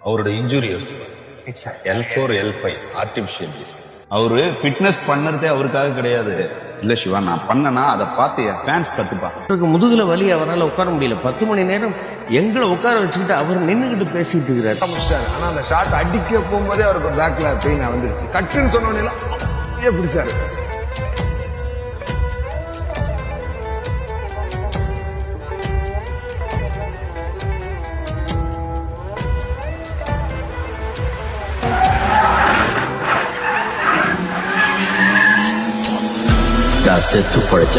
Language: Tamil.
அவரோட injury L4 L5 artificial disk. அவரு ஃபிட்னஸ் பண்ணறதே அவருக்காக கிடையாது. இல்ல சிவா, நான் பண்ணனா அதை பார்த்து என் ஃபேன்ஸ் கத்துப்பாங்க. முதுகுல வலி, அவரால் உட்கார முடியல. 10 மணி நேரம் எங்களை உட்கார வச்சுக்கிட்டு அவர் நின்றுகிட்டு பேசிட்டு இருக்கிறார். ஆனா அந்த ஷாட் அடிக்க போகும்போதே அவருக்கு பேக்ல பெயின் வந்துருச்சு. கட்டுன்னு சொன்னோன்னே பிடிச்சாரு. செத்து படைச்ச